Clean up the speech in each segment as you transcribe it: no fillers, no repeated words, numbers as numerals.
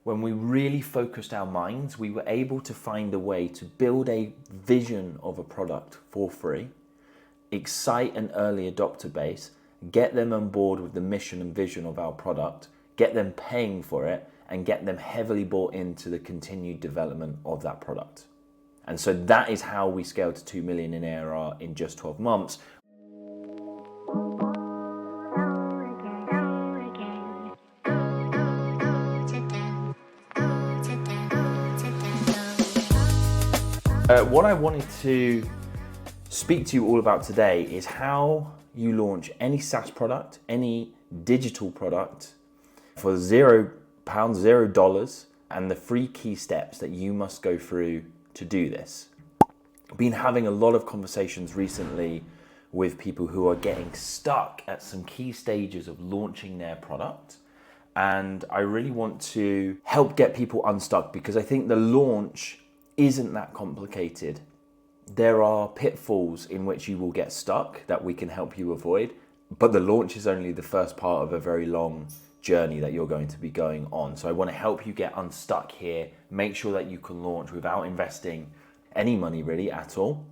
When we really focused our minds, we were able to find a way to build a vision of a product for free, excite an early adopter base, get them on board with the mission and vision of our product, get them paying for it, and get them heavily bought into the continued development of that product. And so that is how we scaled to 2 million in ARR in just 12 months. What I wanted to speak to you all about today is how you launch any SaaS product, any digital product for £0, $0, and the 3 key steps that you must go through to do this. I've been having a lot of conversations recently with people who are getting stuck at some key stages of launching their product. And I really want to help get people unstuck because I think the launch isn't that complicated. There are pitfalls in which you will get stuck that we can help you avoid, but the launch is only the first part of a very long journey that you're going to be going on. So I want to help you get unstuck here, make sure that you can launch without investing any money really at all,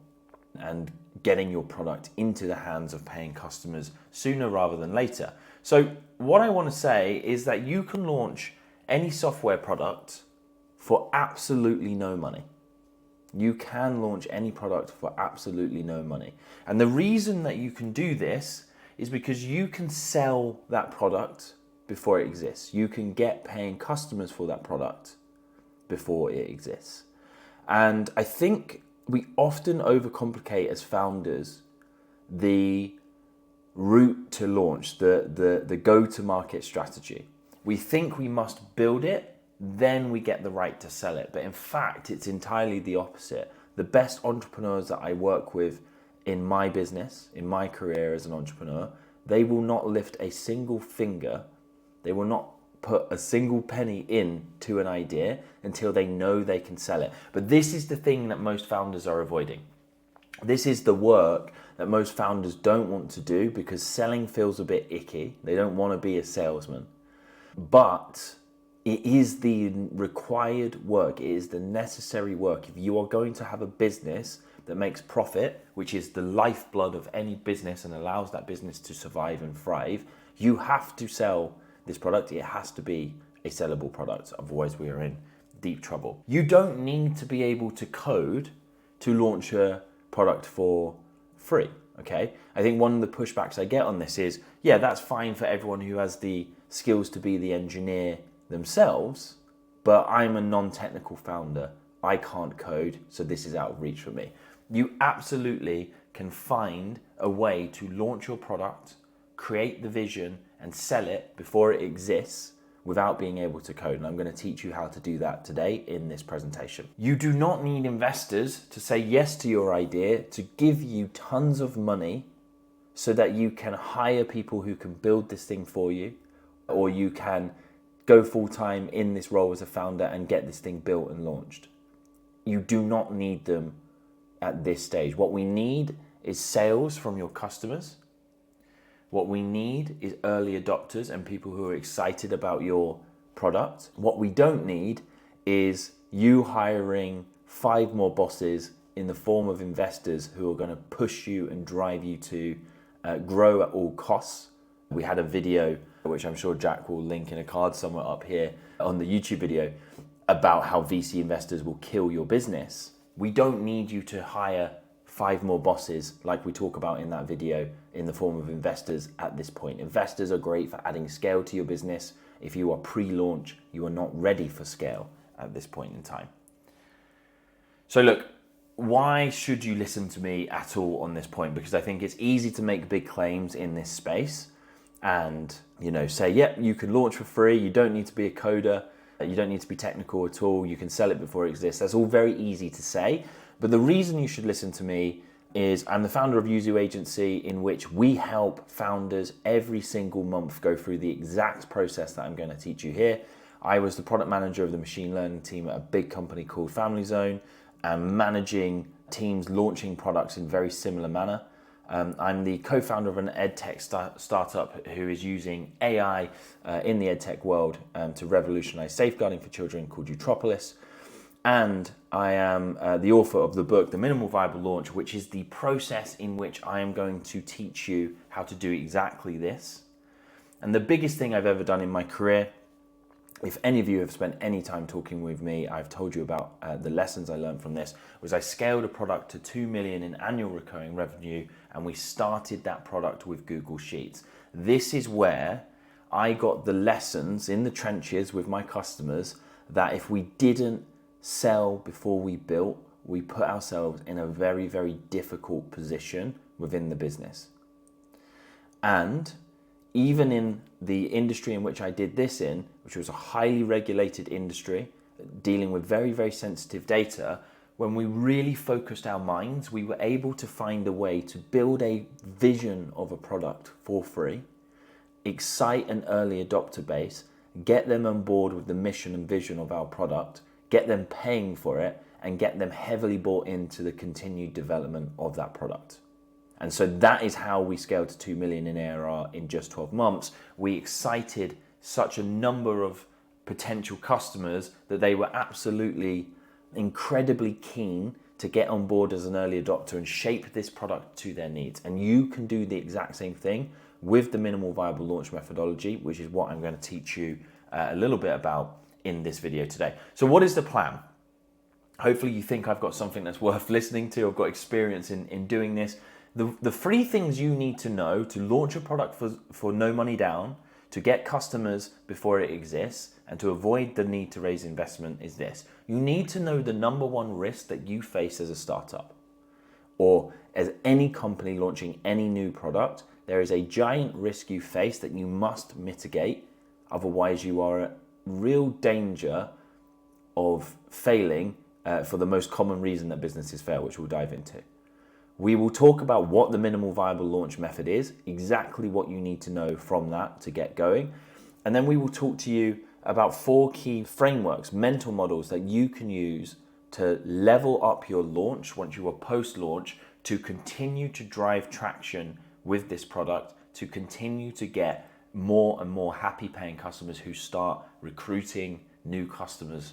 and getting your product into the hands of paying customers sooner rather than later. So what I want to say is that you can launch any software product for absolutely no money. You can launch any product for absolutely no money. And the reason that you can do this is because you can sell that product before it exists. You can get paying customers for that product before it exists. And I think we often overcomplicate as founders the route to launch, the go-to-market strategy. We think we must build it, then we get the right to sell it. But in fact, it's entirely the opposite. The best entrepreneurs that I work with in my business, in my career as an entrepreneur, they will not lift a single finger. They will not put a single penny into an idea until they know they can sell it. But this is the thing that most founders are avoiding. This is the work that most founders don't want to do because selling feels a bit icky. They don't want to be a salesman. But it is the required work. It is the necessary work. If you are going to have a business that makes profit, which is the lifeblood of any business and allows that business to survive and thrive, you have to sell this product. It has to be a sellable product. Otherwise, we are in deep trouble. You don't need to be able to code to launch a product for free, okay? I think one of the pushbacks I get on this is, yeah, that's fine for everyone who has the skills to be the engineer themselves, but I'm a non-technical founder. I can't code, so this is out of reach for me. You absolutely can find a way to launch your product, create the vision, and sell it before it exists without being able to code. And I'm going to teach you how to do that today in this presentation. You do not need investors to say yes to your idea, to give you tons of money so that you can hire people who can build this thing for you, or you can go full-time in this role as a founder and get this thing built and launched. You do not need them at this stage. What we need is sales from your customers. What we need is early adopters and people who are excited about your product. What we don't need is you hiring 5 more bosses in the form of investors who are going to push you and drive you to grow at all costs. We had a video, which I'm sure Jack will link in a card somewhere up here on the YouTube video, about how VC investors will kill your business. We don't need you to hire 5 more bosses like we talk about in that video in the form of investors at this point. Investors are great for adding scale to your business. If you are pre-launch, you are not ready for scale at this point in time. So look, why should you listen to me at all on this point? Because I think it's easy to make big claims in this space and, say, yep, you can launch for free. You don't need to be a coder. You don't need to be technical at all. You can sell it before it exists. That's all very easy to say. But the reason you should listen to me is I'm the founder of Yuzu Agency, in which we help founders every single month go through the exact process that I'm going to teach you here. I was the product manager of the machine learning team at a big company called Family Zone and managing teams launching products in very similar manner. I'm the co-founder of an edtech startup who is using AI in the edtech world to revolutionize safeguarding for children, called Utropolis. And I am the author of the book, The Minimal Viable Launch, which is the process in which I am going to teach you how to do exactly this. And the biggest thing I've ever done in my career, if any of you have spent any time talking with me, I've told you about the lessons I learned from this, was I scaled a product to 2 million in annual recurring revenue, and we started that product with Google Sheets. This is where I got the lessons in the trenches with my customers that if we didn't sell before we built, we put ourselves in a very, very difficult position within the business. And even in the industry in which I did this in, which was a highly regulated industry, dealing with very, very sensitive data, when we really focused our minds, we were able to find a way to build a vision of a product for free, excite an early adopter base, get them on board with the mission and vision of our product, get them paying for it, and get them heavily bought into the continued development of that product. And so that is how we scaled to 2 million in ARR in just 12 months. We excited such a number of potential customers that they were absolutely incredibly keen to get on board as an early adopter and shape this product to their needs. And you can do the exact same thing with the minimal viable launch methodology, which is what I'm going to teach you a little bit about in this video today. So what is the plan? Hopefully you think I've got something that's worth listening to. I've got experience in doing this. The 3 things you need to know to launch a product for no money down, to get customers before it exists, and to avoid the need to raise investment is this. You need to know the number 1 risk that you face as a startup or as any company launching any new product. There is a giant risk you face that you must mitigate. Otherwise, you are at real danger of failing for the most common reason that businesses fail, which we'll dive into. We will talk about what the minimal viable launch method is, exactly what you need to know from that to get going. And then we will talk to you about 4 key frameworks, mental models that you can use to level up your launch once you are post-launch, to continue to drive traction with this product, to continue to get more and more happy paying customers who start recruiting new customers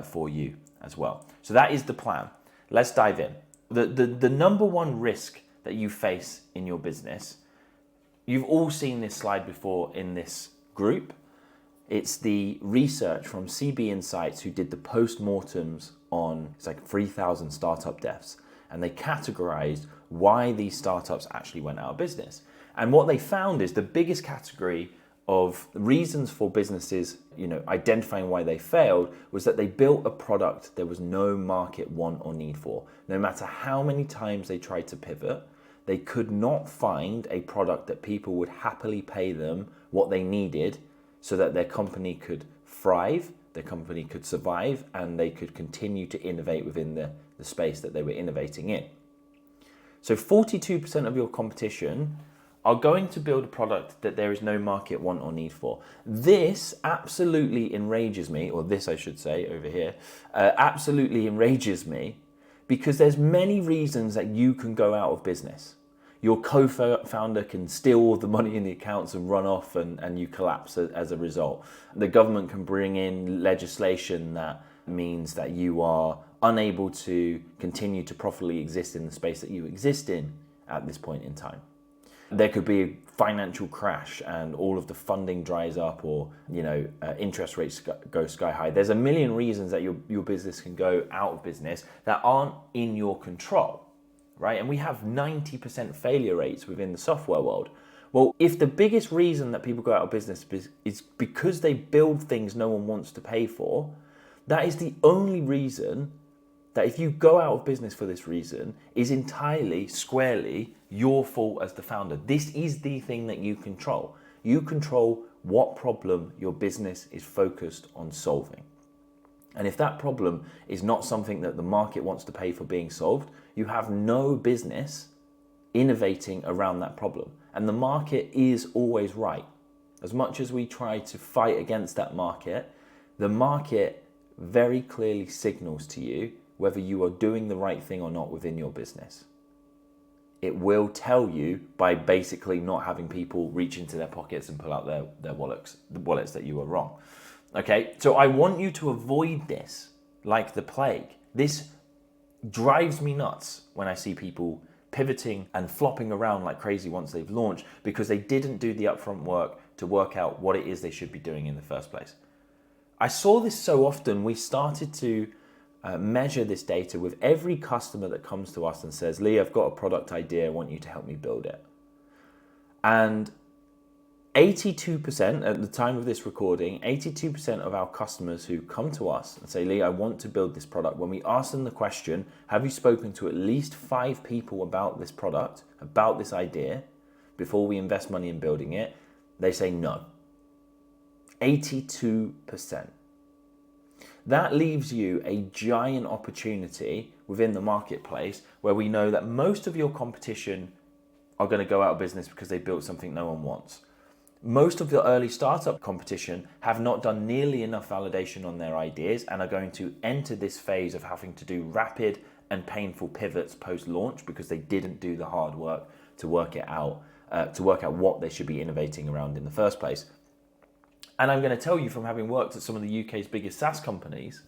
for you as well. So that is the plan. Let's dive in. The number 1 risk that you face in your business, you've all seen this slide before in this group. It's the research from CB Insights, who did the post-mortems on, it's like 3,000 startup deaths. And they categorized why these startups actually went out of business. And what they found is the biggest category of reasons for businesses, identifying why they failed, was that they built a product there was no market want or need for. No matter how many times they tried to pivot, they could not find a product that people would happily pay them what they needed so that their company could thrive, their company could survive, and they could continue to innovate within the space that they were innovating in. So 42% of your competition are going to build a product that there is no market want or need for. This absolutely enrages me, or this I should say over here, absolutely enrages me, because there's many reasons that you can go out of business. Your co-founder can steal all the money in the accounts and run off, and you collapse as a result. The government can bring in legislation that means that you are unable to continue to profitably exist in the space that you exist in at this point in time. There could be a financial crash and all of the funding dries up, or interest rates go sky high. There's a million reasons that your business can go out of business that aren't in your control, right? And we have 90% failure rates within the software world. Well, if the biggest reason that people go out of business is because they build things no one wants to pay for, that is the only reason that, if you go out of business for this reason, is entirely, squarely your fault as the founder. This is the thing that you control. You control what problem your business is focused on solving. And if that problem is not something that the market wants to pay for being solved, you have no business innovating around that problem. And the market is always right. As much as we try to fight against that market, the market very clearly signals to you whether you are doing the right thing or not within your business. it will tell you by basically not having people reach into their pockets and pull out their wallets that you were wrong. Okay, so I want you to avoid this like the plague. This drives me nuts when I see people pivoting and flopping around like crazy once they've launched because they didn't do the upfront work to work out what it is they should be doing in the first place. I saw this so often. We started to measure this data with every customer that comes to us and says, Lee, I've got a product idea, I want you to help me build it. And 82%, at the time of this recording, 82% of our customers who come to us and say, Lee, I want to build this product, when we ask them the question, have you spoken to at least 5 people about this product, about this idea, before we invest money in building it? They say no. 82%. That leaves you a giant opportunity within the marketplace where we know that most of your competition are going to go out of business because they built something no one wants. Most of the early startup competition have not done nearly enough validation on their ideas and are going to enter this phase of having to do rapid and painful pivots post-launch because they didn't do the hard work to work out what they should be innovating around in the first place. And I'm going to tell you from having worked at some of the UK's biggest SaaS companies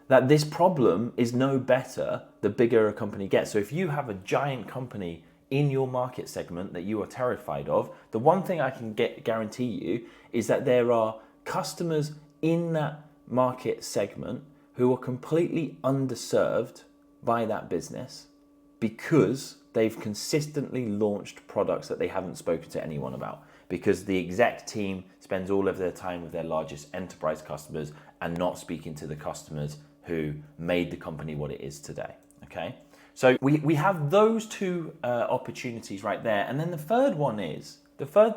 that this problem is no better the bigger a company gets. So if you have a giant company in your market segment that you are terrified of, the one thing I can guarantee you is that there are customers in that market segment who are completely underserved by that business because they've consistently launched products that they haven't spoken to anyone about, because the exec team spends all of their time with their largest enterprise customers and not speaking to the customers who made the company what it is today, okay? So we have those two opportunities right there. And then the third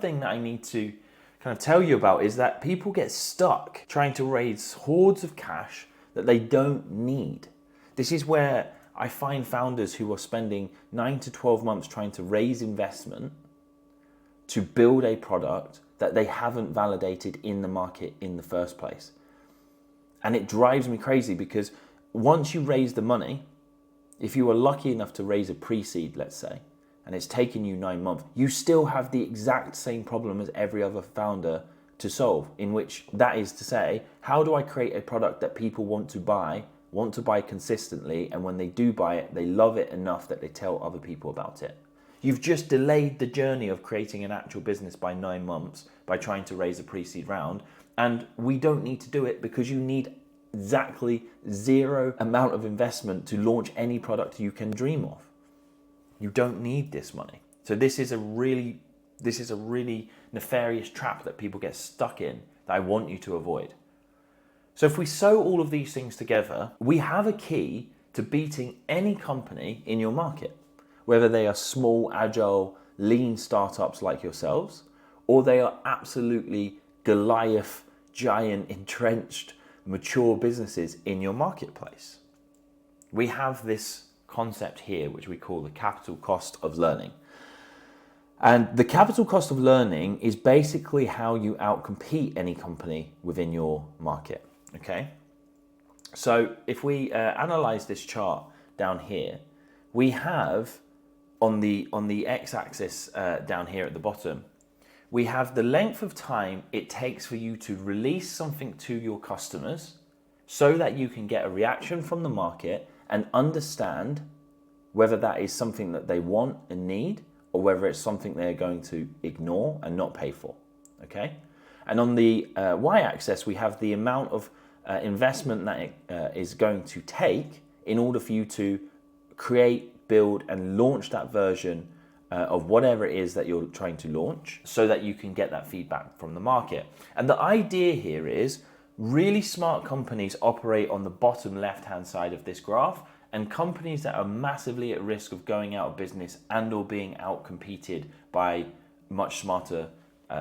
thing that I need to kind of tell you about is that people get stuck trying to raise hordes of cash that they don't need. This is where I find founders who are spending 9 to 12 months trying to raise investment to build a product that they haven't validated in the market in the first place. And it drives me crazy because once you raise the money, if you were lucky enough to raise a pre-seed, let's say, and it's taken you 9 months, you still have the exact same problem as every other founder to solve, in which that is to say, how do I create a product that people want to buy consistently, and when they do buy it, they love it enough that they tell other people about it? You've just delayed the journey of creating an actual business by 9 months by trying to raise a pre-seed round. And we don't need to do it because you need exactly zero amount of investment to launch any product you can dream of. You don't need this money. So this is a really nefarious trap that people get stuck in that I want you to avoid. So if we sew all of these things together, we have a key to beating any company in your market, whether they are small, agile, lean startups like yourselves, or they are absolutely Goliath, giant, entrenched, mature businesses in your marketplace. We have this concept here, which we call the capital cost of learning. And the capital cost of learning is basically how you outcompete any company within your market, okay? So if we analyze this chart down here, we have on the x-axis down here at the bottom, we have the length of time it takes for you to release something to your customers so that you can get a reaction from the market and understand whether that is something that they want and need or whether it's something they're going to ignore and not pay for, okay? And on the y-axis, we have the amount of investment that it is going to take in order for you to create, build, and launch that version of whatever it is that you're trying to launch so that you can get that feedback from the market. And the idea here is really smart companies operate on the bottom left-hand side of this graph, and companies that are massively at risk of going out of business and or being outcompeted by much smarter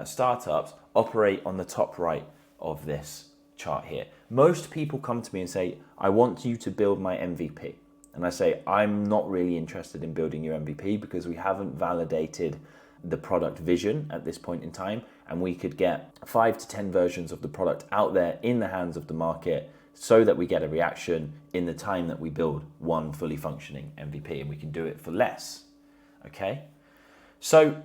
startups operate on the top right of this chart here. Most people come to me and say, I want you to build my MVP. And I say, I'm not really interested in building your MVP because we haven't validated the product vision at this point in time, and we could get 5 to 10 versions of the product out there in the hands of the market so that we get a reaction in the time that we build one fully functioning MVP, and we can do it for less. okay? So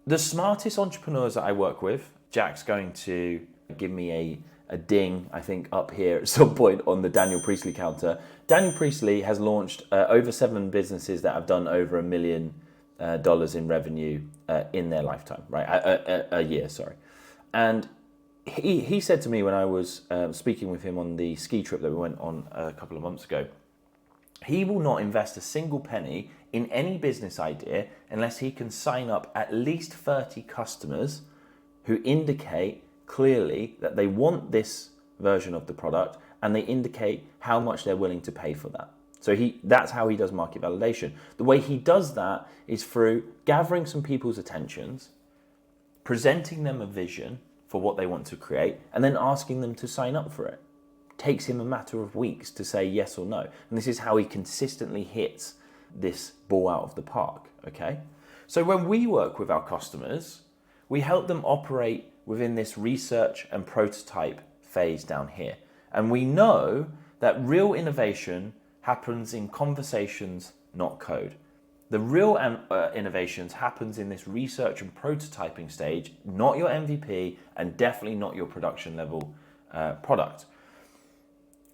the smartest entrepreneurs that I work with, Jack's going to give me a ding, I think, up here at some point on the Daniel Priestley counter. Daniel Priestley has launched over 7 businesses that have done over $1 million in revenue in their lifetime, right? A year, sorry. And he said to me when I was speaking with him on the ski trip that we went on a couple of months ago, he will not invest a single penny in any business idea unless he can sign up at least 30 customers who indicate clearly that they want this version of the product and they indicate how much they're willing to pay for that. So that's how he does market validation. The way he does that is through gathering some people's attentions, presenting them a vision for what they want to create, and then asking them to sign up for it. Takes him a matter of weeks to say yes or no. And this is how he consistently hits this ball out of the park, okay? So when we work with our customers, we help them operate within this research and prototype phase down here. And we know that real innovation happens in conversations, not code. The real innovations happens in this research and prototyping stage, not your MVP, and definitely not your production level product.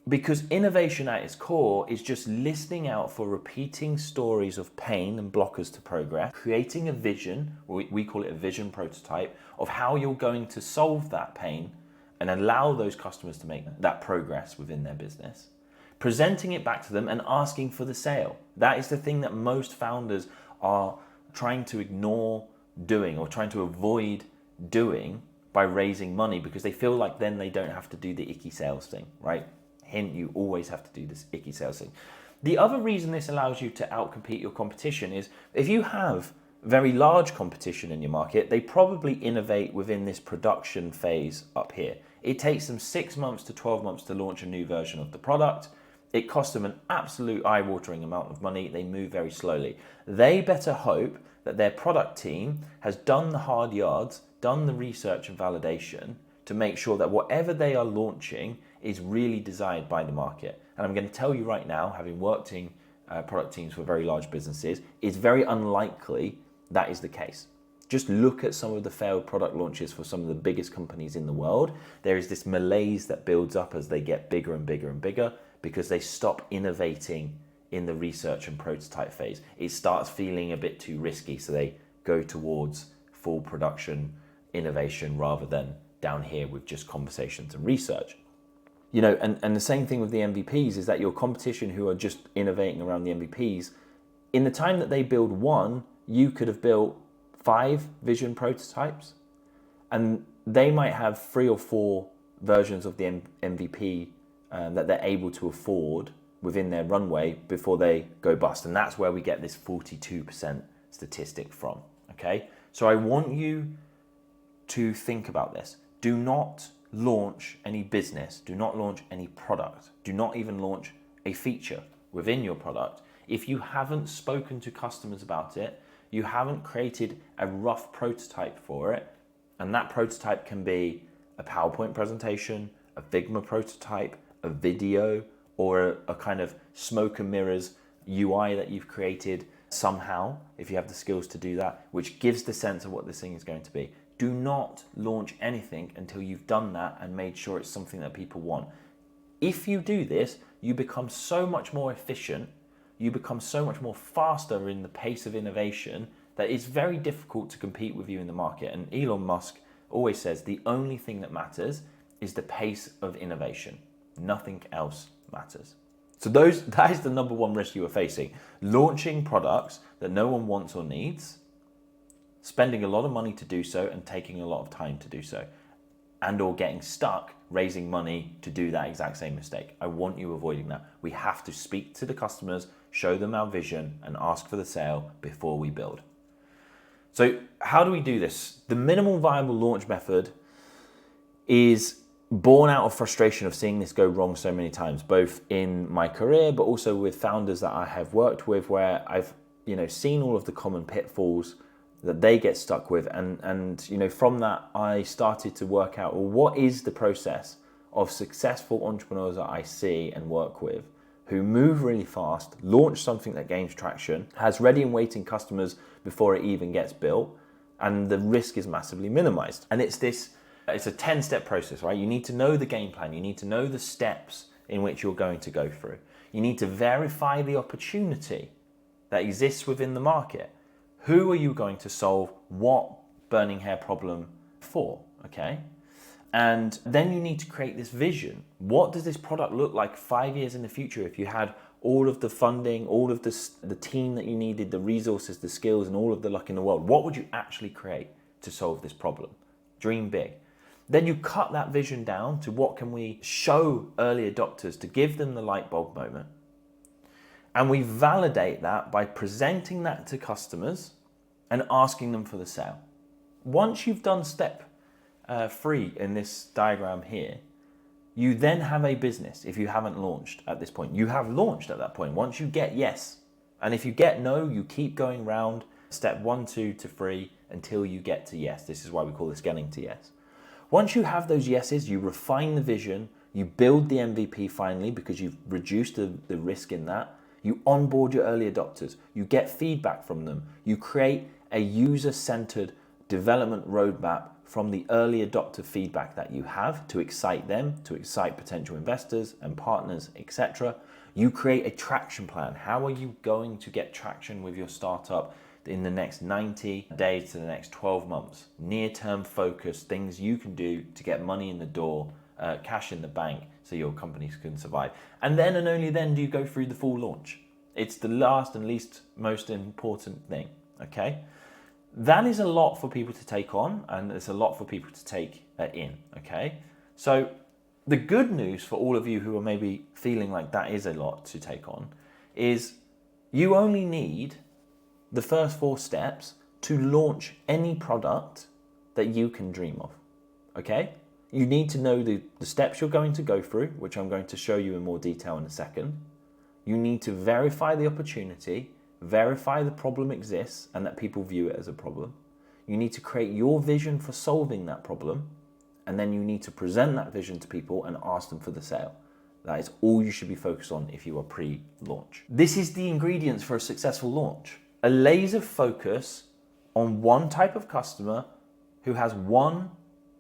Because innovation at its core is just listening out for repeating stories of pain and blockers to progress, creating a vision, we call it a vision prototype, of how you're going to solve that pain and allow those customers to make that progress within their business. Presenting it back to them and asking for the sale. That is the thing that most founders are trying to ignore doing or trying to avoid doing by raising money because they feel like then they don't have to do the icky sales thing, right? Hint, you always have to do this icky sales thing. The other reason this allows you to outcompete your competition is if you have very large competition in your market, they probably innovate within this production phase up here. It takes them 6 months to 12 months to launch a new version of the product. It costs them an absolute eye-watering amount of money. They move very slowly. They better hope that their product team has done the hard yards, done the research and validation to make sure that whatever they are launching is really desired by the market. And I'm going to tell you right now, having worked in product teams for very large businesses, it's very unlikely that is the case. Just look at some of the failed product launches for some of the biggest companies in the world. There is this malaise that builds up as they get bigger and bigger and bigger because they stop innovating in the research and prototype phase. It starts feeling a bit too risky, so they go towards full production innovation rather than down here with just conversations and research. You know, and the same thing with the MVPs is that your competition who are just innovating around the MVPs, in the time that they build one, you could have built 5 vision prototypes, and they might have 3 or 4 versions of the MVP that they're able to afford within their runway before they go bust. And that's where we get this 42% statistic from, okay? So I want you to think about this. Do not launch any business, do not launch any product, do not even launch a feature within your product if you haven't spoken to customers about it, you haven't created a rough prototype for it, and that prototype can be a PowerPoint presentation, a Figma prototype, a video, or a kind of smoke and mirrors UI that you've created somehow, if you have the skills to do that, which gives the sense of what this thing is going to be. Do not launch anything until you've done that and made sure it's something that people want. If you do this, you become so much more efficient, you become so much more faster in the pace of innovation that it's very difficult to compete with you in the market. And Elon Musk always says the only thing that matters is the pace of innovation. Nothing else matters. So that is the number one risk you are facing. Launching products that no one wants or needs, spending a lot of money to do so and taking a lot of time to do so, and or getting stuck raising money to do that exact same mistake. I want you avoiding that. We have to speak to the customers, show them our vision, and ask for the sale before we build. So how do we do this? The minimum viable launch method is born out of frustration of seeing this go wrong so many times, both in my career, but also with founders that I have worked with, where I've seen all of the common pitfalls that they get stuck with, and from that I started to work out, well, what is the process of successful entrepreneurs that I see and work with who move really fast, launch something that gains traction, has ready and waiting customers before it even gets built, and the risk is massively minimized. And it's a 10-step process, right? You need to know the game plan. You need to know the steps in which you're going to go through. You need to verify the opportunity that exists within the market. Who are you going to solve what burning hair problem for, okay? And then you need to create this vision. What does this product look like 5 years in the future if you had all of the funding, all of the team that you needed, the resources, the skills, and all of the luck in the world? What would you actually create to solve this problem? Dream big. Then you cut that vision down to what can we show early adopters to give them the light bulb moment. And we validate that by presenting that to customers and asking them for the sale. Once you've done step 3 in this diagram here, you then have a business if you haven't launched at this point. You have launched at that point once you get yes. And if you get no, you keep going round step 1, 2 to 3 until you get to yes. This is why we call this getting to yes. Once you have those yeses, you refine the vision, you build the MVP finally because you've reduced the risk in that. You onboard your early adopters, you get feedback from them, you create a user-centered development roadmap from the early adopter feedback that you have to excite them, to excite potential investors and partners, etc. You create a traction plan. How are you going to get traction with your startup in the next 90 days to the next 12 months? Near-term focus, things you can do to get money in the door, cash in the bank so your companies can survive. And then and only then do you go through the full launch. It's the last and least most important thing, okay? That is a lot for people to take on, and it's a lot for people to take in, okay? So the good news for all of you who are maybe feeling like that is a lot to take on is you only need the first 4 steps to launch any product that you can dream of, okay? You need to know the steps you're going to go through, which I'm going to show you in more detail in a second. You need to verify the opportunity, verify the problem exists and that people view it as a problem. You need to create your vision for solving that problem, and then you need to present that vision to people and ask them for the sale. That is all you should be focused on if you are pre-launch. This is the ingredients for a successful launch. A laser focus on one type of customer who has one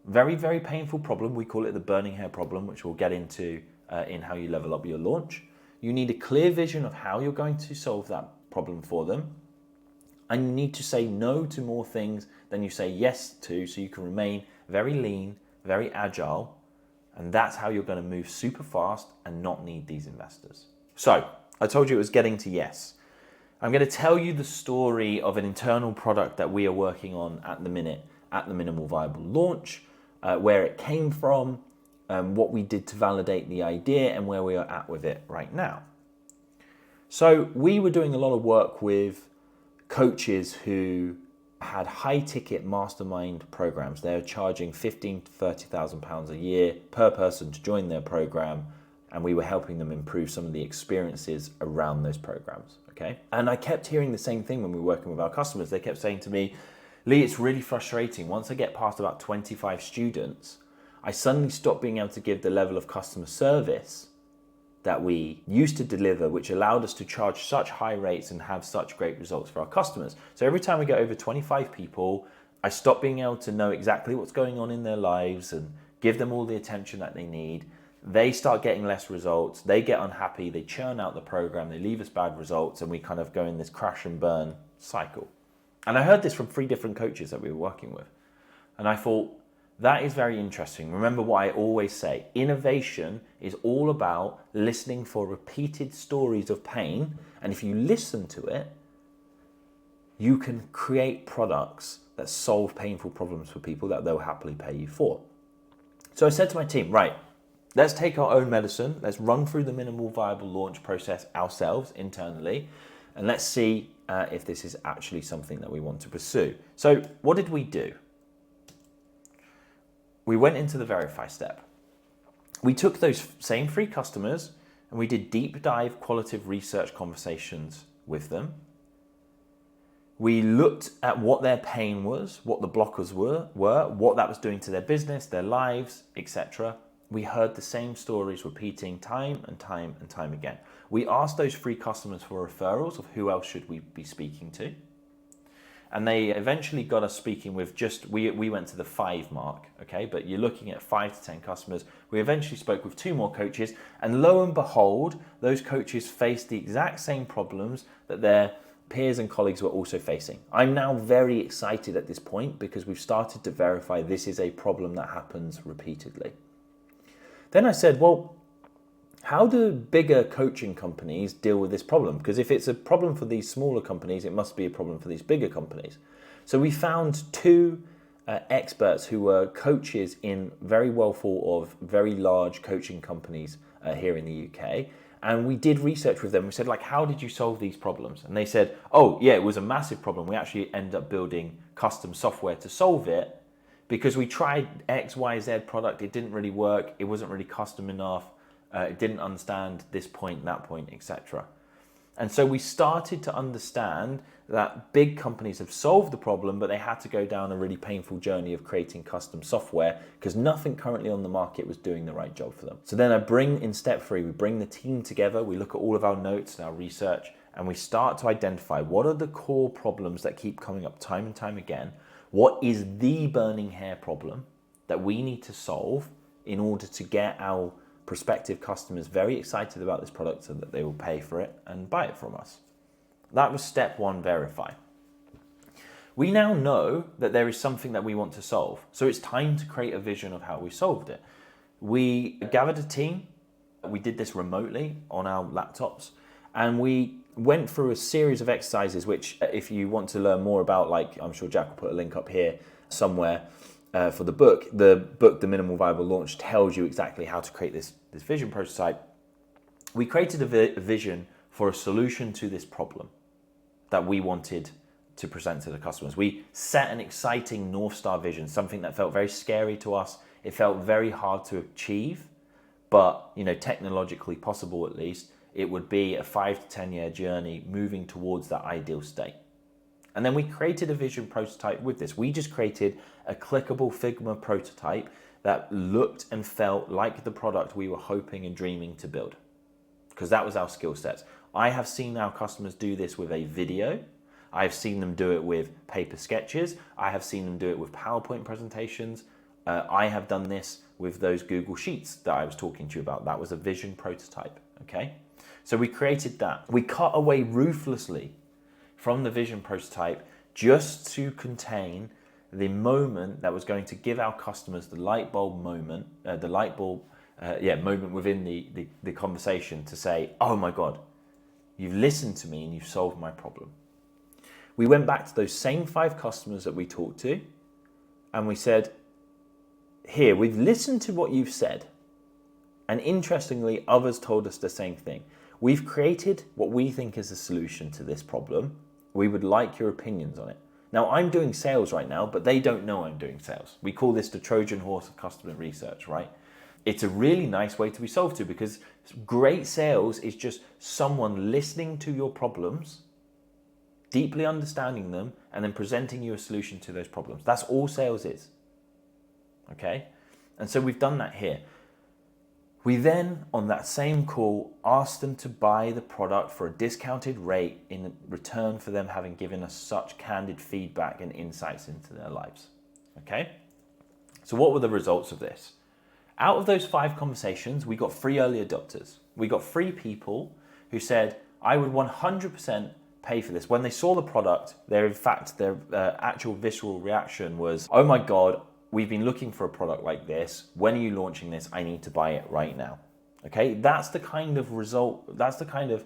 very, very painful problem. We call it the burning hair problem, which we'll get into in how you level up your launch. You need a clear vision of how you're going to solve that problem for them. And you need to say no to more things than you say yes to, so you can remain very lean, very agile. And that's how you're going to move super fast and not need these investors. So I told you it was getting to yes. I'm going to tell you the story of an internal product that we are working on at the minute at the minimal viable launch, where it came from, what we did to validate the idea, and where we are at with it right now. So we were doing a lot of work with coaches who had high ticket mastermind programs. They're charging £15,000 to £30,000 a year per person to join their program. And we were helping them improve some of the experiences around those programs, okay? And I kept hearing the same thing when we were working with our customers. They kept saying to me, Lee, it's really frustrating. Once I get past about 25 students, I suddenly stop being able to give the level of customer service that we used to deliver, which allowed us to charge such high rates and have such great results for our customers. So every time we get over 25 people, I stop being able to know exactly what's going on in their lives and give them all the attention that they need. They start getting less results, they get unhappy, they churn out the program, they leave us bad results, and we kind of go in this crash and burn cycle. And I heard this from 3 different coaches that we were working with. And I thought, that is very interesting. Remember what I always say, innovation is all about listening for repeated stories of pain. And if you listen to it, you can create products that solve painful problems for people that they'll happily pay you for. So I said to my team, right, let's take our own medicine. Let's run through the minimal viable launch process ourselves internally. And let's see if this is actually something that we want to pursue. So what did we do? We went into the verify step. We took those same 3 customers and we did deep dive qualitative research conversations with them. We looked at what their pain was, what the blockers were, what that was doing to their business, their lives, etc. we heard the same stories repeating time and time and time again. We asked those free customers for referrals of who else should we be speaking to. And they eventually got us speaking with we went to the 5 mark, okay? But you're looking at 5 to 10 customers. We eventually spoke with 2 more coaches, and lo and behold, those coaches faced the exact same problems that their peers and colleagues were also facing. I'm now very excited at this point because we've started to verify this is a problem that happens repeatedly. Then I said, well, how do bigger coaching companies deal with this problem? Because if it's a problem for these smaller companies, it must be a problem for these bigger companies. So we found 2 experts who were coaches in very well thought of, very large coaching companies here in the UK. And we did research with them. We said, like, how did you solve these problems? And they said, oh, yeah, it was a massive problem. We actually ended up building custom software to solve it because we tried X, Y, Z product. It didn't really work. It wasn't really custom enough. It didn't understand this point, that point, etc. And so we started to understand that big companies have solved the problem, but they had to go down a really painful journey of creating custom software because nothing currently on the market was doing the right job for them. So then in step 3, we bring the team together, we look at all of our notes and our research, and we start to identify what are the core problems that keep coming up time and time again. What is the burning hair problem that we need to solve in order to get our prospective customers very excited about this product so that they will pay for it and buy it from us. That was step 1, verify. We now know that there is something that we want to solve. So it's time to create a vision of how we solved it. We gathered a team. We did this remotely on our laptops, and we went through a series of exercises, which if you want to learn more about, like I'm sure Jack will put a link up here somewhere, for the book, The Minimal Viable Launch, tells you exactly how to create this vision prototype. We created a vision for a solution to this problem that we wanted to present to the customers. We set an exciting North Star vision, something that felt very scary to us. It felt very hard to achieve, but technologically possible at least. It would be a 5 to 10 year journey moving towards that ideal state. And then we created a vision prototype with this. We just created a clickable Figma prototype that looked and felt like the product we were hoping and dreaming to build, because that was our skill sets. I have seen our customers do this with a video. I've seen them do it with paper sketches. I have seen them do it with PowerPoint presentations. I have done this with those Google Sheets that I was talking to you about. That was a vision prototype, okay? So we created that. We cut away ruthlessly from the vision prototype just to contain the moment that was going to give our customers the light bulb moment, moment within the conversation to say, oh my God, you've listened to me and you've solved my problem. We went back to those same 5 customers that we talked to and we said, here, we've listened to what you've said. And interestingly, others told us the same thing. We've created what we think is a solution to this problem. We would like your opinions on it. Now, I'm doing sales right now, but they don't know I'm doing sales. We call this the Trojan horse of customer research, right? It's a really nice way to be sold to, because great sales is just someone listening to your problems, deeply understanding them, and then presenting you a solution to those problems. That's all sales is, okay? And so we've done that here. We then, on that same call, asked them to buy the product for a discounted rate in return for them having given us such candid feedback and insights into their lives, okay? So what were the results of this? Out of those 5 conversations, we got 3 early adopters. We got 3 people who said, I would 100% pay for this. When they saw the product, their actual visceral reaction was, oh my God, we've been looking for a product like this. When are you launching this? I need to buy it right now. Okay, that's the kind of result, that's the kind of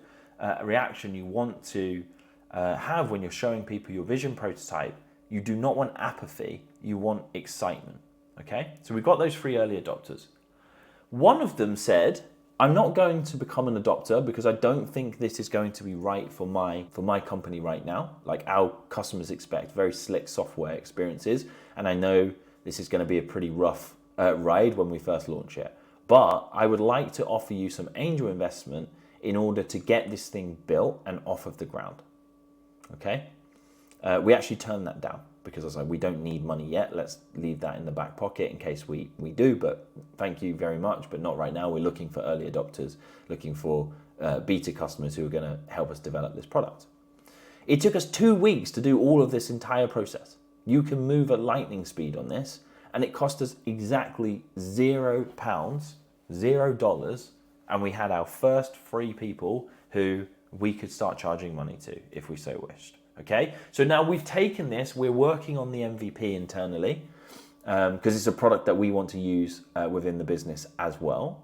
reaction you want to have when you're showing people your vision prototype. You do not want apathy, you want excitement. Okay, so we've got those 3 early adopters. One of them said, I'm not going to become an adopter because I don't think this is going to be right for my company right now. Like, our customers expect very slick software experiences, and I know this is going to be a pretty rough ride when we first launch it. But I would like to offer you some angel investment in order to get this thing built and off of the ground. Okay? We actually turned that down because I was like, we don't need money yet. Let's leave that in the back pocket in case we do, but thank you very much, but not right now. We're looking for early adopters, looking for beta customers who are going to help us develop this product. It took us 2 weeks to do all of this entire process. You can move at lightning speed on this, and it cost us exactly £0, $0, and we had our first 3 people who we could start charging money to if we so wished. Okay, so now we've taken this, we're working on the MVP internally because it's a product that we want to use within the business as well.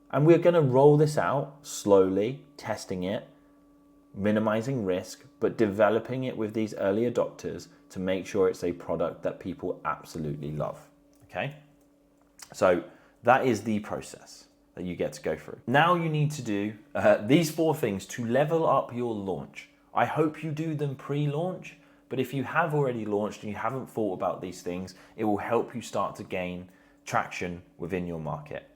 And we're going to roll this out slowly, testing it, minimizing risk, but developing it with these early adopters to make sure it's a product that people absolutely love. Okay, so that is the process that you get to go through. Now you need to do these 4 things to level up your launch. I hope you do them pre-launch, but if you have already launched and you haven't thought about these things, it will help you start to gain traction within your market.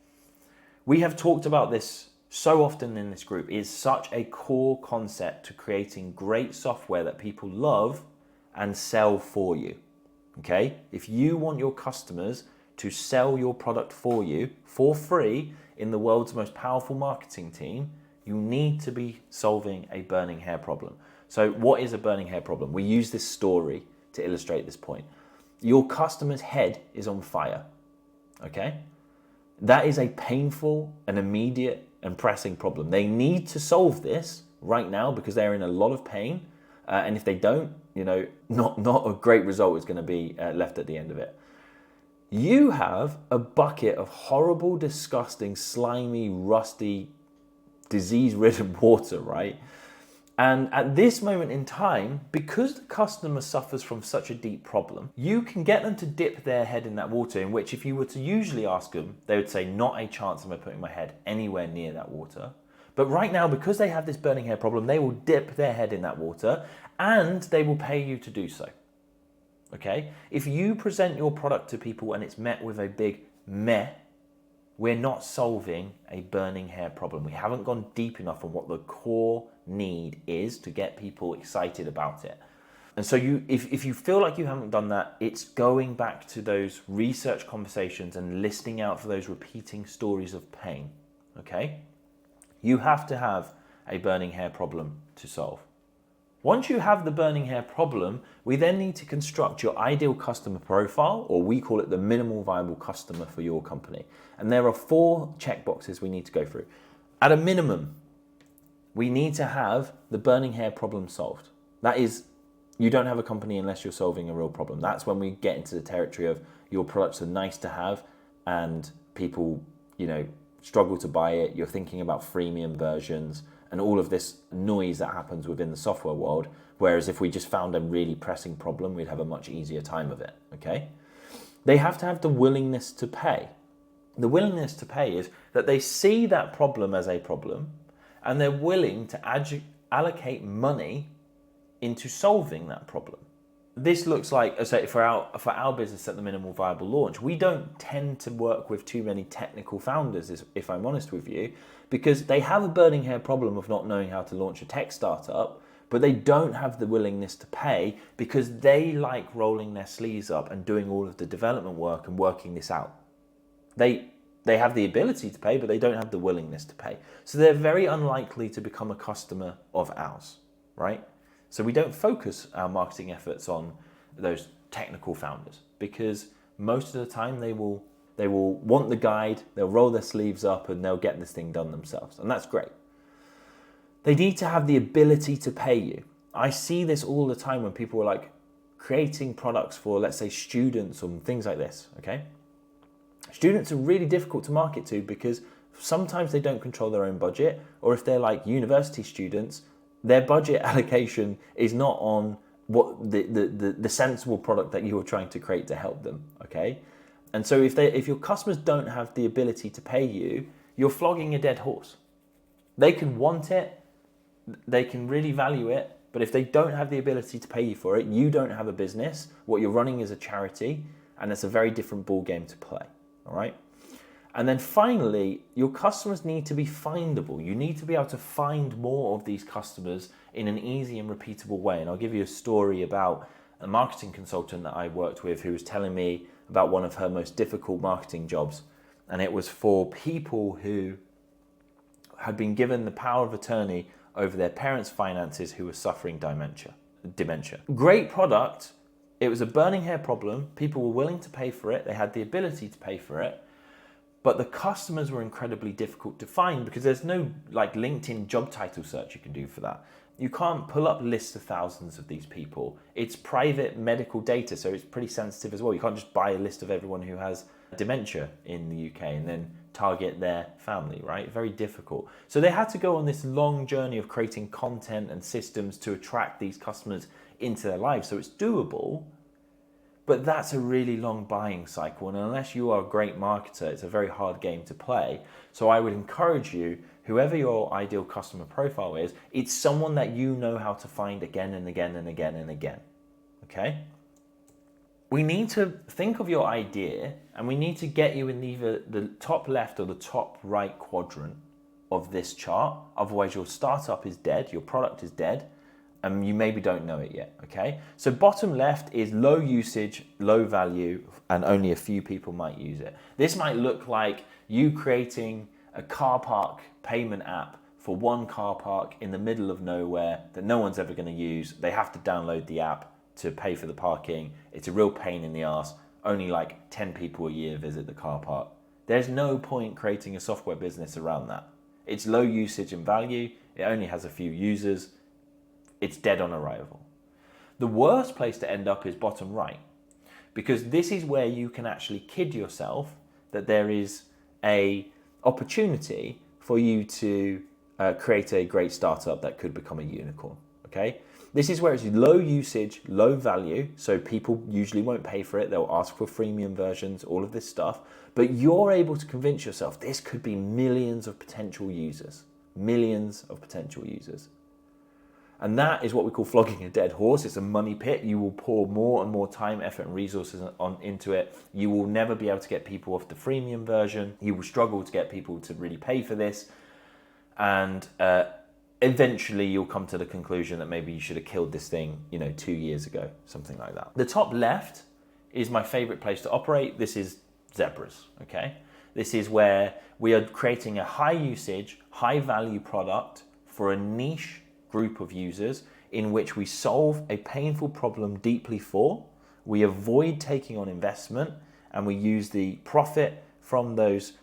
We have talked about this so often in this group. It's such a core concept to creating great software that people love and sell for you. Okay? If you want your customers to sell your product for you for free in the world's most powerful marketing team, you need to be solving a burning hair problem. So what is a burning hair problem? We use this story to illustrate this point. Your customer's head is on fire, okay? That is a painful and immediate and pressing problem. They need to solve this right now because they're in a lot of pain. And if they don't, not a great result is going to be left at the end of it. You have a bucket of horrible, disgusting, slimy, rusty, disease-ridden water, right? And at this moment in time, because the customer suffers from such a deep problem, you can get them to dip their head in that water, in which if you were to usually ask them, they would say, not a chance am I putting my head anywhere near that water. But right now, because they have this burning hair problem, they will dip their head in that water and they will pay you to do so. Okay? If you present your product to people and it's met with a big meh, we're not solving a burning hair problem. We haven't gone deep enough on what the core need is to get people excited about it. And so if you feel like you haven't done that, it's going back to those research conversations and listening out for those repeating stories of pain, okay? You have to have a burning hair problem to solve. Once you have the burning hair problem, we then need to construct your ideal customer profile, or we call it the minimal viable customer for your company. And there are 4 checkboxes we need to go through. At a minimum, we need to have the burning hair problem solved. That is, you don't have a company unless you're solving a real problem. That's when we get into the territory of your products are nice to have and people, struggle to buy it. You're thinking about freemium versions and all of this noise that happens within the software world. Whereas if we just found a really pressing problem, we'd have a much easier time of it, okay? They have to have the willingness to pay. The willingness to pay is that they see that problem as a problem and they're willing to allocate money into solving that problem. This looks like, say, for our business at the minimal viable launch, we don't tend to work with too many technical founders, if I'm honest with you, because they have a burning hair problem of not knowing how to launch a tech startup, but they don't have the willingness to pay because they like rolling their sleeves up and doing all of the development work and working this out. They have the ability to pay, but they don't have the willingness to pay. So they're very unlikely to become a customer of ours, right? So we don't focus our marketing efforts on those technical founders because most of the time they will want the guide, they'll roll their sleeves up and they'll get this thing done themselves. And that's great. They need to have the ability to pay you. I see this all the time when people are like creating products for, let's say, students or things like this, okay? Students are really difficult to market to because sometimes they don't control their own budget, or if they're like university students, their budget allocation is not on what the sensible product that you are trying to create to help them, okay? And so if your customers don't have the ability to pay you, you're flogging a dead horse. They can want it, they can really value it, but if they don't have the ability to pay you for it, you don't have a business. What you're running is a charity, and it's a very different ball game to play, all right? And then finally, your customers need to be findable. You need to be able to find more of these customers in an easy and repeatable way. And I'll give you a story about a marketing consultant that I worked with who was telling me about one of her most difficult marketing jobs. And it was for people who had been given the power of attorney over their parents' finances who were suffering dementia. Great product. It was a burning hair problem. People were willing to pay for it. They had the ability to pay for it. But the customers were incredibly difficult to find because there's no like LinkedIn job title search you can do for that. You can't pull up lists of thousands of these people. It's private medical data, so it's pretty sensitive as well. You can't just buy a list of everyone who has dementia in the UK and then target their family, right? Very difficult. So they had to go on this long journey of creating content and systems to attract these customers into their lives. So it's doable, but that's a really long buying cycle. And unless you are a great marketer, it's a very hard game to play. So I would encourage you, whoever your ideal customer profile is, it's someone that you know how to find again and again and again and again, okay? We need to think of your idea and we need to get you in either the top left or the top right quadrant of this chart. Otherwise your startup is dead, your product is dead, and you maybe don't know it yet, okay? So bottom left is low usage, low value, and only a few people might use it. This might look like you creating a car park payment app for one car park in the middle of nowhere that no one's ever gonna use. They have to download the app to pay for the parking. It's a real pain in the ass. Only like 10 people a year visit the car park. There's no point creating a software business around that. It's low usage and value. It only has a few users. It's dead on arrival. The worst place to end up is bottom right, because this is where you can actually kid yourself that there is a opportunity for you to create a great startup that could become a unicorn, okay? This is where it's low usage, low value, so people usually won't pay for it. They'll ask for freemium versions, all of this stuff. But you're able to convince yourself this could be millions of potential users. Millions of potential users. And that is what we call flogging a dead horse. It's a money pit. You will pour more and more time, effort, and resources into it. You will never be able to get people off the freemium version. You will struggle to get people to really pay for this. And eventually you'll come to the conclusion that maybe you should have killed this thing, 2 years ago, something like that. The top left is my favorite place to operate. This is Zebras, okay? This is where we are creating a high usage, high value product for a niche group of users in which we solve a painful problem deeply for. We avoid taking on investment and we use the profit from those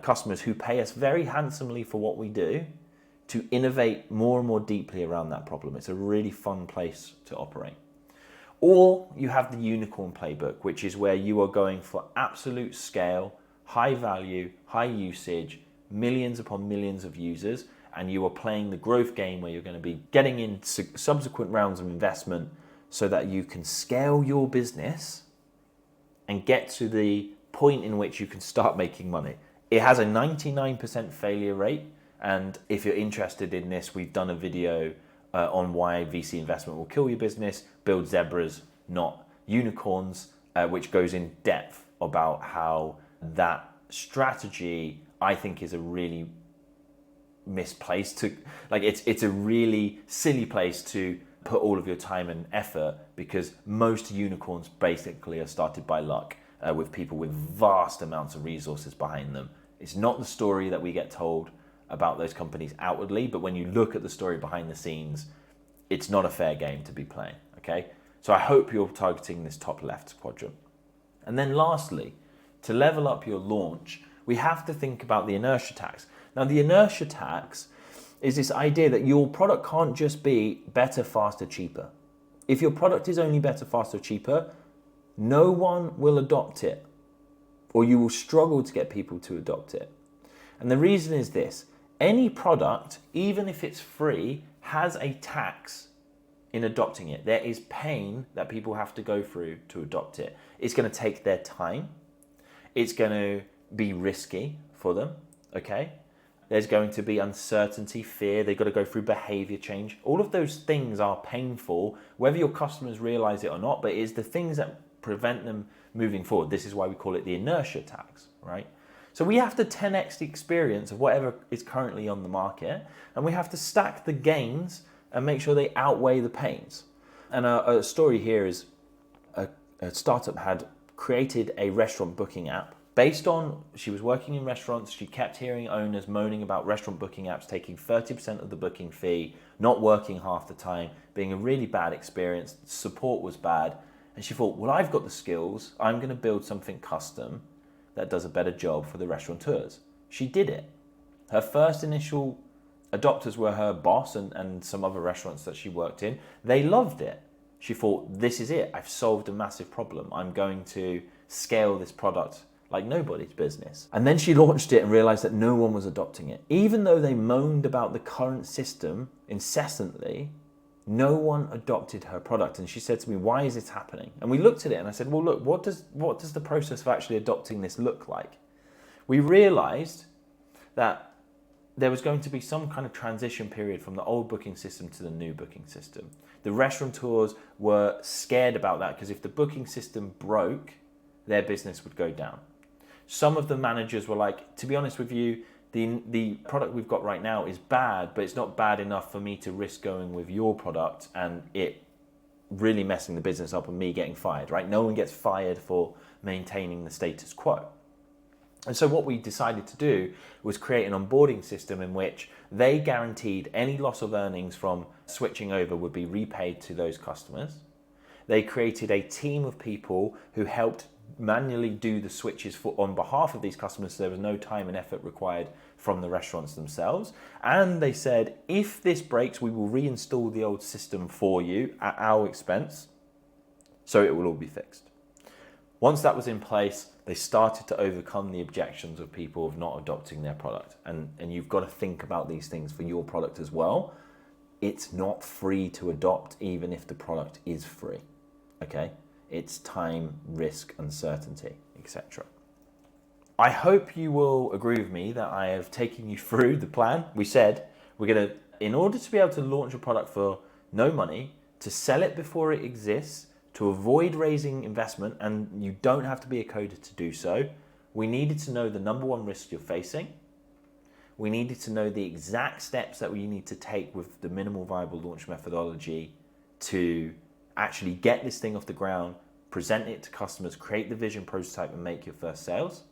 customers who pay us very handsomely for what we do to innovate more and more deeply around that problem. It's a really fun place to operate. Or you have the unicorn playbook, which is where you are going for absolute scale, high value, high usage, millions upon millions of users, and you are playing the growth game where you're going to be getting in subsequent rounds of investment so that you can scale your business and get to the point in which you can start making money. It has a 99% failure rate. And if you're interested in this, we've done a video on why VC investment will kill your business, build zebras, not unicorns, which goes in depth about how that strategy, I think, is a really misplaced to, it's a really silly place to put all of your time and effort, because most unicorns basically are started by luck with people with vast amounts of resources behind them. It's not the story that we get told about those companies outwardly, but when you look at the story behind the scenes, it's not a fair game to be playing, okay? So I hope you're targeting this top left quadrant. And then lastly, to level up your launch, we have to think about the inertia tax. Now, the inertia tax is this idea that your product can't just be better, faster, cheaper. If your product is only better, faster, cheaper, no one will adopt it, or you will struggle to get people to adopt it. And the reason is this: any product, even if it's free, has a tax in adopting it. There is pain that people have to go through to adopt it. It's going to take their time. It's going to be risky for them, okay? There's going to be uncertainty, fear. They've got to go through behavior change. All of those things are painful, whether your customers realize it or not, but it's the things that prevent them moving forward. This is why we call it the inertia tax, right? So we have to 10x the experience of whatever is currently on the market, and we have to stack the gains and make sure they outweigh the pains. And a story here is a startup had created a restaurant booking app based on, she was working in restaurants, she kept hearing owners moaning about restaurant booking apps taking 30% of the booking fee, not working half the time, being a really bad experience, support was bad, and she thought, well, I've got the skills, I'm going to build something custom that does a better job for the restaurateurs. She did it. Her first initial adopters were her boss and some other restaurants that she worked in. They loved it. She thought, this is it. I've solved a massive problem. I'm going to scale this product like nobody's business. And then she launched it and realized that no one was adopting it. Even though they moaned about the current system incessantly, no one adopted her product. And she said to me, why is this happening? And we looked at it and I said, well, look, what does the process of actually adopting this look like? We realized that there was going to be some kind of transition period from the old booking system to the new booking system. The restaurateurs were scared about that because if the booking system broke, their business would go down. Some of the managers were like, to be honest with you, the product we've got right now is bad, but it's not bad enough for me to risk going with your product and it really messing the business up and me getting fired, right? No one gets fired for maintaining the status quo. And so what we decided to do was create an onboarding system in which they guaranteed any loss of earnings from switching over would be repaid to those customers. They created a team of people who helped manually do the switches on behalf of these customers, so there was no time and effort required from the restaurants themselves. And they said, if this breaks, we will reinstall the old system for you at our expense, so it will all be fixed. Once that was in place, they started to overcome the objections of people of not adopting their product. And you've got to think about these things for your product as well. It's not free to adopt, even if the product is free, okay? It's time, risk, uncertainty, etc. I hope you will agree with me that I have taken you through the plan. We said we're going to, in order to be able to launch a product for no money, to sell it before it exists, to avoid raising investment, and you don't have to be a coder to do so, we needed to know the number one risk you're facing. We needed to know the exact steps that we need to take with the minimal viable launch methodology to actually get this thing off the ground, present it to customers, create the vision prototype and make your first sales.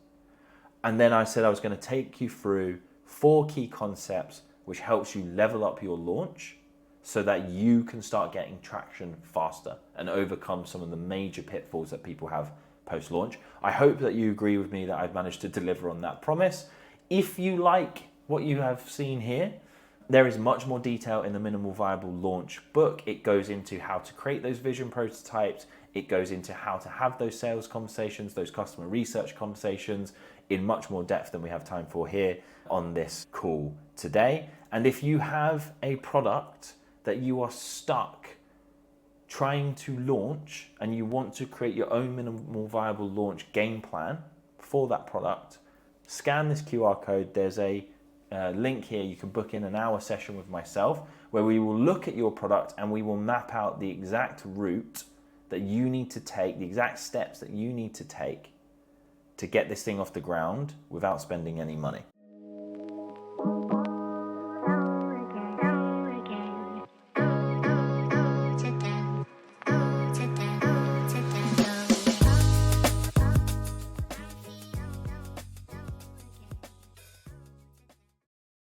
And then I said I was going to take you through 4 key concepts which helps you level up your launch so that you can start getting traction faster and overcome some of the major pitfalls that people have post-launch. I hope that you agree with me that I've managed to deliver on that promise. If you like what you have seen here, there is much more detail in the Minimal Viable Launch book. It goes into how to create those vision prototypes. It goes into how to have those sales conversations, those customer research conversations in much more depth than we have time for here on this call today. And if you have a product that you are stuck trying to launch and you want to create your own minimal viable launch game plan for that product, scan this QR code. There's a link here. You can book in an hour session with myself where we will look at your product and we will map out the exact route that you need to take, the exact steps that you need to take to get this thing off the ground without spending any money.